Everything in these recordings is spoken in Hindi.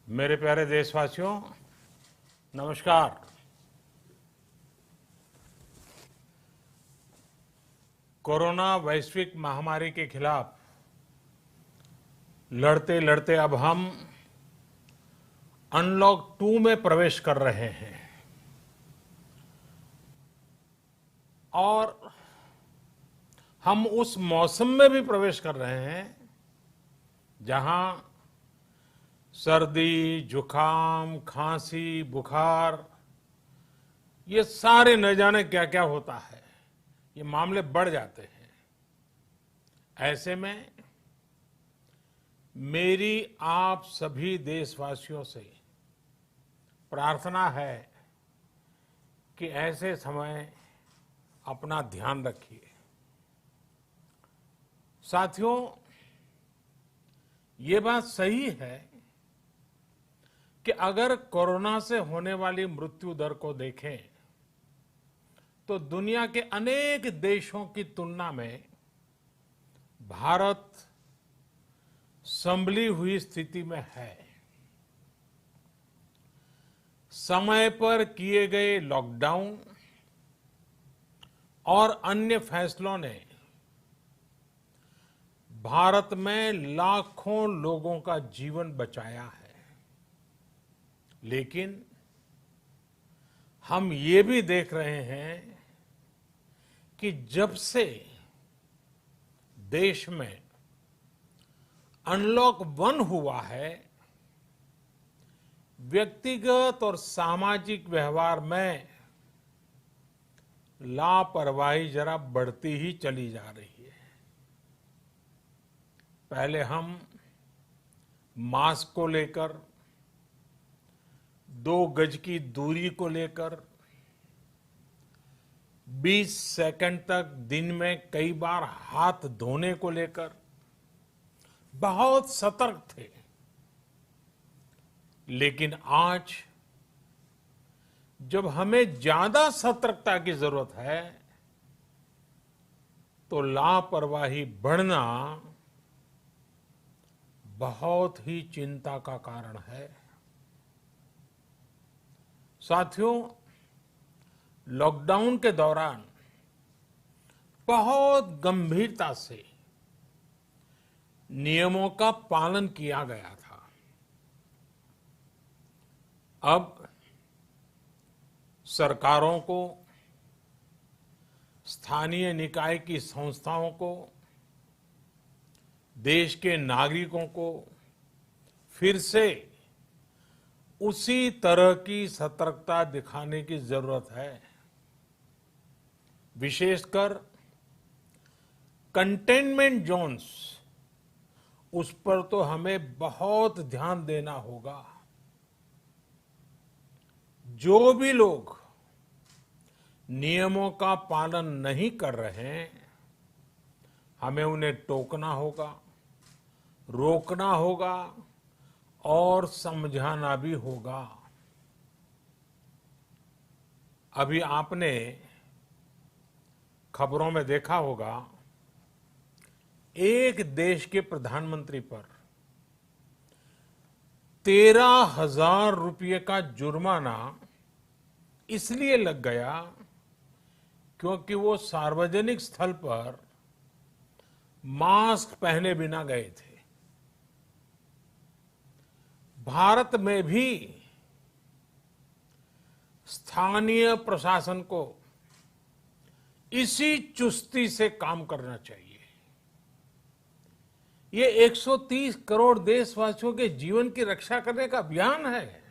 मेरे प्यारे देशवासियों, नमस्कार। कोरोना वैश्विक महामारी के खिलाफ लड़ते लड़ते अब हम अनलॉक 2 में प्रवेश कर रहे हैं और हम उस मौसम में भी प्रवेश कर रहे हैं जहां सर्दी, जुकाम, खांसी, बुखार, ये सारे न जाने क्या क्या होता है, ये मामले बढ़ जाते हैं। ऐसे में मेरी आप सभी देशवासियों से प्रार्थना है कि ऐसे समय अपना ध्यान रखिए। साथियों, ये बात सही है कि अगर कोरोना से होने वाली मृत्यु दर को देखें तो दुनिया के अनेक देशों की तुलना में भारत संभली हुई स्थिति में है। समय पर किए गए लॉकडाउन और अन्य फैसलों ने भारत में लाखों लोगों का जीवन बचाया है, लेकिन हम ये भी देख रहे हैं कि जब से देश में अनलॉक 1 हुआ है, व्यक्तिगत और सामाजिक व्यवहार में लापरवाही जरा बढ़ती ही चली जा रही है। पहले हम मास्क को लेकर, 2 गज की दूरी को लेकर 20 सेकंड तक दिन में कई बार हाथ धोने को लेकर बहुत सतर्क थे, लेकिन आज जब हमें ज्यादा सतर्कता की जरूरत है तो लापरवाही बढ़ना बहुत ही चिंता का कारण है। साथियों, लॉकडाउन के दौरान बहुत गंभीरता से नियमों का पालन किया गया था। अब सरकारों को, स्थानीय निकाय की संस्थाओं को, देश के नागरिकों को फिर से उसी तरह की सतर्कता दिखाने की जरूरत है। विशेषकर कंटेनमेंट जोन्स, उस पर तो हमें बहुत ध्यान देना होगा। जो भी लोग नियमों का पालन नहीं कर रहे हैं, हमें उन्हें टोकना होगा, रोकना होगा और समझाना भी होगा। अभी आपने खबरों में देखा होगा, एक देश के प्रधानमंत्री पर 13,000 रुपये का जुर्माना इसलिए लग गया क्योंकि वो सार्वजनिक स्थल पर मास्क पहने बिना गए थे। भारत में भी स्थानीय प्रशासन को इसी चुस्ती से काम करना चाहिए। ये 130 करोड़ देशवासियों के जीवन की रक्षा करने का अभियान है।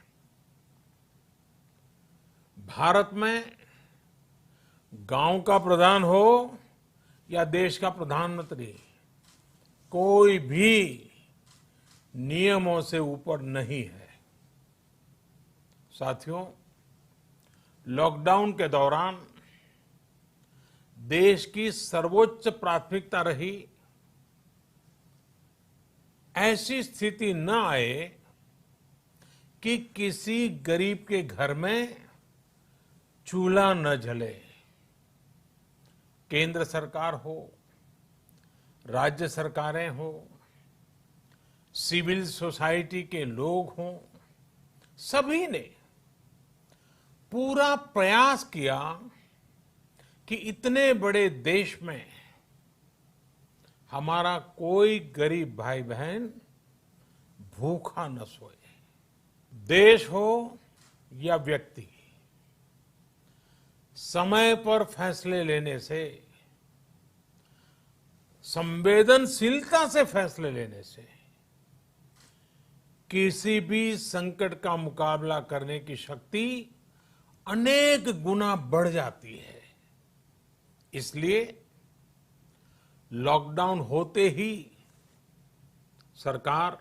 भारत में गांव का प्रधान हो या देश का प्रधानमंत्री, कोई भी नियमों से ऊपर नहीं है। साथियों, लॉकडाउन के दौरान देश की सर्वोच्च प्राथमिकता रही ऐसी स्थिति न आए कि किसी गरीब के घर में चूल्हा न जले। केंद्र सरकार हो, राज्य सरकारें हो, सिविल सोसाइटी के लोग हों, सभी ने पूरा प्रयास किया कि इतने बड़े देश में हमारा कोई गरीब भाई बहन भूखा न सोए। देश हो या व्यक्ति, समय पर फैसले लेने से, संवेदनशीलता से फैसले लेने से किसी भी संकट का मुकाबला करने की शक्ति अनेक गुना बढ़ जाती है। इसलिए लॉकडाउन होते ही सरकार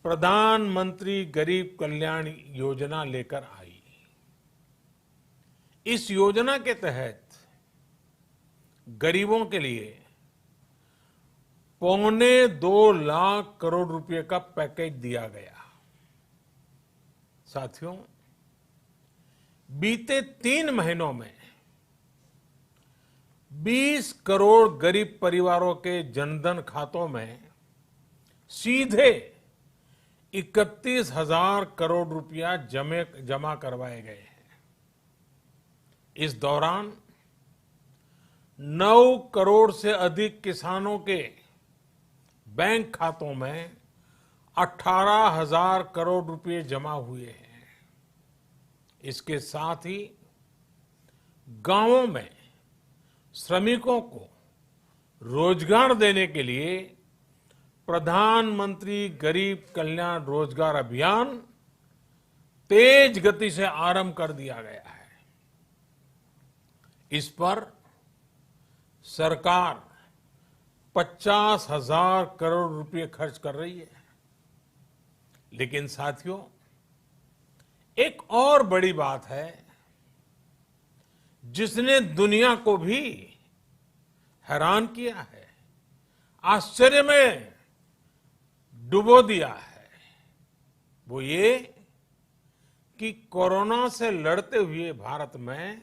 प्रधानमंत्री गरीब कल्याण योजना लेकर आई। इस योजना के तहत गरीबों के लिए 2.25 लाख करोड़ रुपए का पैकेज दिया गया। साथियों, बीते 3 महीनों में 20 करोड़ गरीब परिवारों के जनधन खातों में सीधे 31,000 करोड़ रुपया जमा करवाए गए हैं। इस दौरान 9 करोड़ से अधिक किसानों के बैंक खातों में 18,000 करोड़ रुपए जमा हुए हैं। इसके साथ ही गांवों में श्रमिकों को रोजगार देने के लिए प्रधानमंत्री गरीब कल्याण रोजगार अभियान तेज गति से आरंभ कर दिया गया है। इस पर सरकार 50,000 करोड़ रुपए खर्च कर रही है। लेकिन साथियों, एक और बड़ी बात है जिसने दुनिया को भी हैरान किया है, आश्चर्य में डुबो दिया है। वो ये कि कोरोना से लड़ते हुए भारत में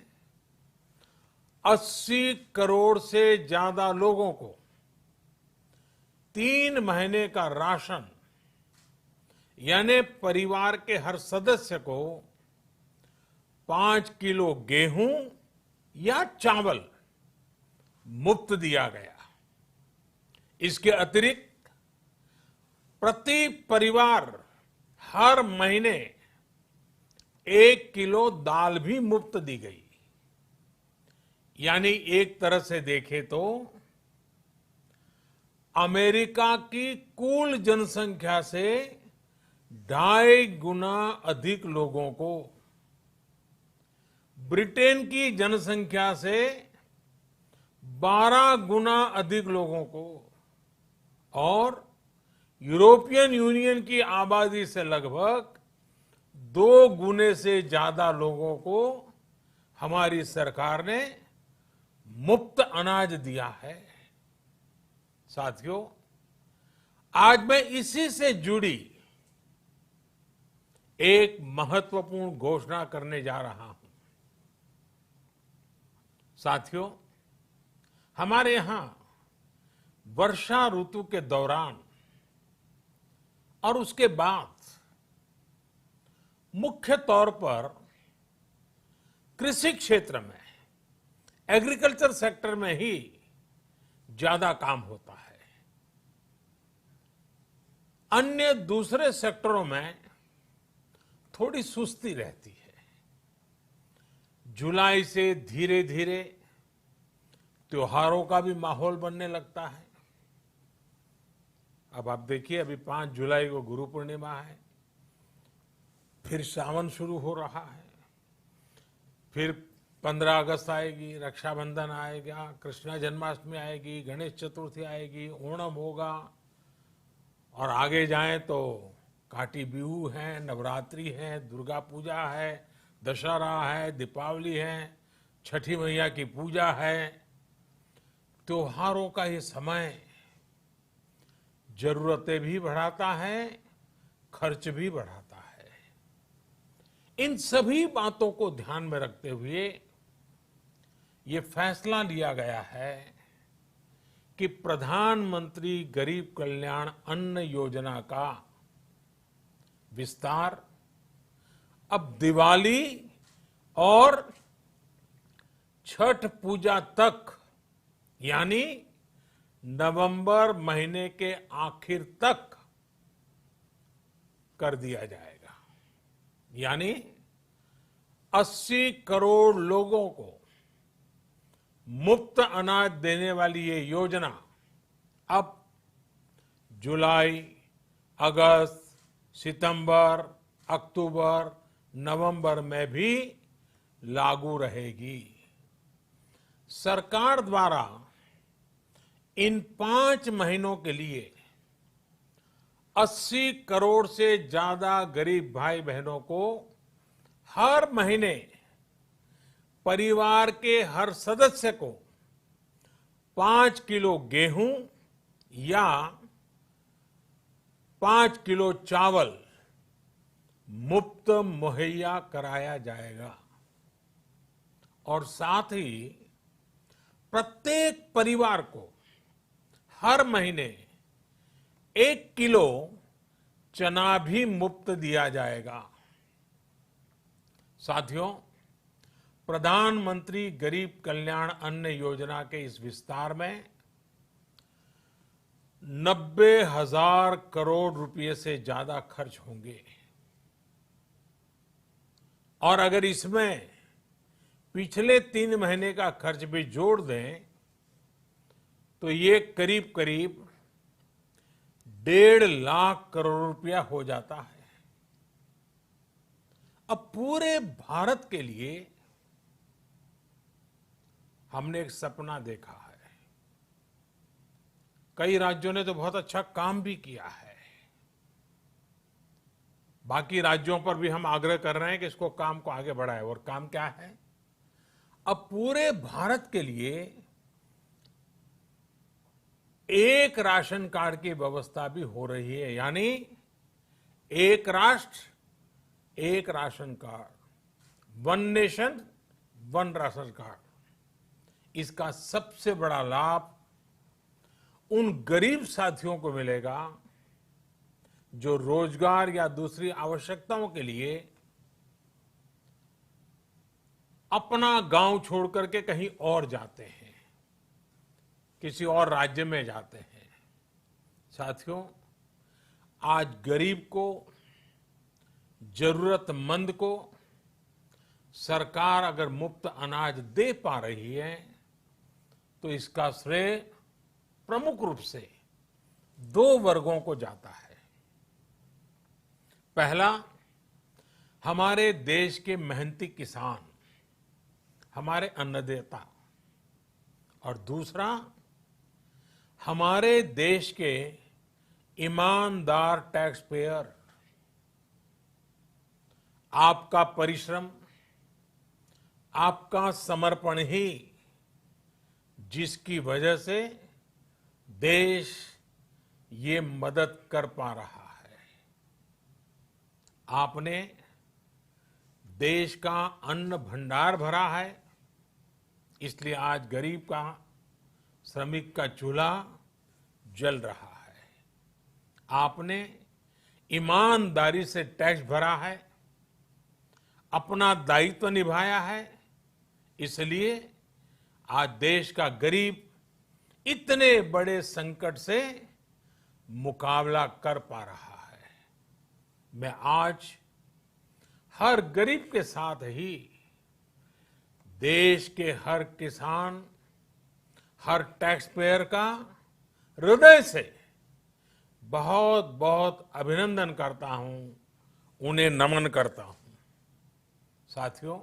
80 करोड़ से ज्यादा लोगों को 3 महीने का राशन, यानी परिवार के हर सदस्य को 5 किलो गेहूं या चावल मुफ्त दिया गया। इसके अतिरिक्त प्रति परिवार हर महीने 1 किलो दाल भी मुफ्त दी गई। यानी एक तरह से देखें तो अमेरिका की कुल जनसंख्या से 2.5 गुना अधिक लोगों को, ब्रिटेन की जनसंख्या से 12 गुना अधिक लोगों को और यूरोपियन यूनियन की आबादी से लगभग 2 गुने से ज्यादा लोगों को हमारी सरकार ने मुफ्त अनाज दिया है। साथियों, आज मैं इसी से जुड़ी एक महत्वपूर्ण घोषणा करने जा रहा हूं। साथियों, हमारे यहां वर्षा ऋतु के दौरान और उसके बाद मुख्य तौर पर कृषि क्षेत्र में, एग्रीकल्चर सेक्टर में ही ज्यादा काम होता है। अन्य दूसरे सेक्टरों में थोड़ी सुस्ती रहती है। जुलाई से धीरे धीरे त्योहारों का भी माहौल बनने लगता है। अब आप देखिए, अभी 5 जुलाई को गुरु पूर्णिमा है, फिर सावन शुरू हो रहा है, फिर 15 अगस्त आएगी, रक्षाबंधन आएगा, कृष्ण जन्माष्टमी आएगी, गणेश चतुर्थी आएगी, ओणम होगा और आगे जाएं तो काटी बिहू है, नवरात्रि है, दुर्गा पूजा है, दशहरा है, दीपावली है, छठी मैया की पूजा है। त्योहारों का ये समय जरूरतें भी बढ़ाता है, खर्च भी बढ़ाता है। इन सभी बातों को ध्यान में रखते हुए ये फैसला लिया गया है कि प्रधानमंत्री गरीब कल्याण अन्न योजना का विस्तार अब दिवाली और छठ पूजा तक, यानी नवंबर महीने के आखिर तक कर दिया जाएगा। यानी 80 करोड़ लोगों को मुफ्त अनाज देने वाली ये योजना अब जुलाई, अगस्त, सितंबर, अक्टूबर, नवंबर में भी लागू रहेगी। सरकार द्वारा इन 5 महीनों के लिए 80 करोड़ से ज्यादा गरीब भाई बहनों को हर महीने परिवार के हर सदस्य को 5 किलो गेहूं या 5 किलो चावल मुफ्त मुहैया कराया जाएगा। और साथ ही प्रत्येक परिवार को हर महीने 1 किलो चना भी मुफ्त दिया जाएगा। साथियों, प्रधानमंत्री गरीब कल्याण अन्न योजना के इस विस्तार में 90,000 करोड़ रुपए से ज्यादा खर्च होंगे। और अगर इसमें पिछले 3 महीने का खर्च भी जोड़ दें तो ये करीब करीब 1.5 लाख करोड़ रुपया हो जाता है। अब पूरे भारत के लिए हमने एक सपना देखा है। कई राज्यों ने तो बहुत अच्छा काम भी किया है। बाकी राज्यों पर भी हम आग्रह कर रहे हैं कि इसको काम को आगे बढ़ाएं। और काम क्या है? अब पूरे भारत के लिए एक राशन कार्ड की व्यवस्था भी हो रही है। यानी एक राष्ट्र एक ration card, one nation one ration card. इसका सबसे बड़ा लाभ उन गरीब साथियों को मिलेगा जो रोजगार या दूसरी आवश्यकताओं के लिए अपना गांव छोड़ करके कहीं और जाते हैं, किसी और राज्य में जाते हैं। साथियों, आज गरीब को, जरूरतमंद को सरकार अगर मुफ्त अनाज दे पा रही है तो इसका श्रेय प्रमुख रूप से 2 वर्गों को जाता है। पहला, हमारे देश के मेहनती किसान, हमारे अन्नदाता। और दूसरा, हमारे देश के ईमानदार टैक्स पेयर। आपका परिश्रम, आपका समर्पण ही जिसकी वजह से देश ये मदद कर पा रहा है। आपने देश का अन्न भंडार भरा है, इसलिए आज गरीब का, श्रमिक का चूल्हा जल रहा है। आपने ईमानदारी से टैक्स भरा है, अपना दायित्व निभाया है, इसलिए आज देश का गरीब इतने बड़े संकट से मुकाबला कर पा रहा है। मैं आज हर गरीब के साथ ही देश के हर किसान, हर टैक्स पेयर का हृदय से बहुत बहुत अभिनंदन करता हूं, उन्हें नमन करता हूं। साथियों,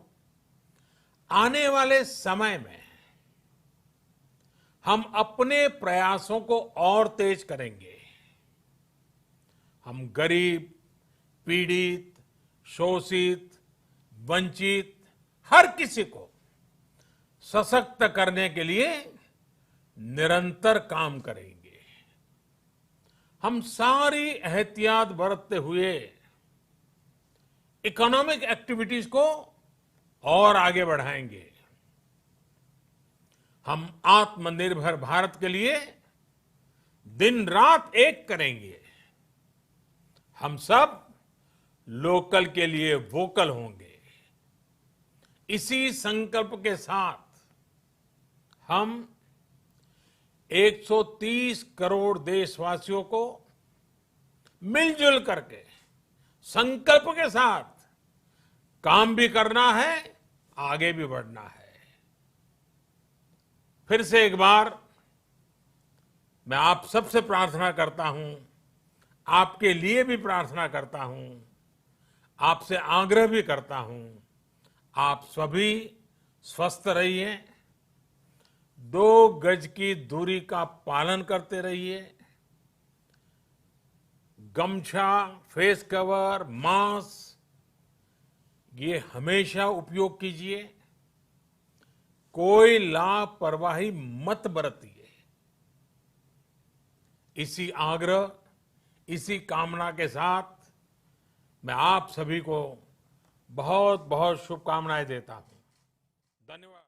आने वाले समय में हम अपने प्रयासों को और तेज करेंगे। हम गरीब, पीड़ित, शोषित, वंचित हर किसी को सशक्त करने के लिए निरंतर काम करेंगे। हम सारी एहतियात बरतते हुए इकोनॉमिक एक्टिविटीज को और आगे बढ़ाएंगे। हम आत्मनिर्भर भारत के लिए दिन रात एक करेंगे। हम सब लोकल के लिए वोकल होंगे। इसी संकल्प के साथ हम 130 करोड़ देशवासियों को मिलजुल करके संकल्प के साथ काम भी करना है, आगे भी बढ़ना है। फिर से एक बार मैं आप सबसे प्रार्थना करता हूं, आपके लिए भी प्रार्थना करता हूं, आपसे आग्रह भी करता हूं, आप सभी स्वस्थ रहिए, 2 गज की दूरी का पालन करते रहिए, गमछा, फेस कवर, मास्क ये हमेशा उपयोग कीजिए, कोई लापरवाही मत बरतिए। इसी आग्रह, इसी कामना के साथ मैं आप सभी को बहुत बहुत शुभकामनाएं देता हूं। धन्यवाद।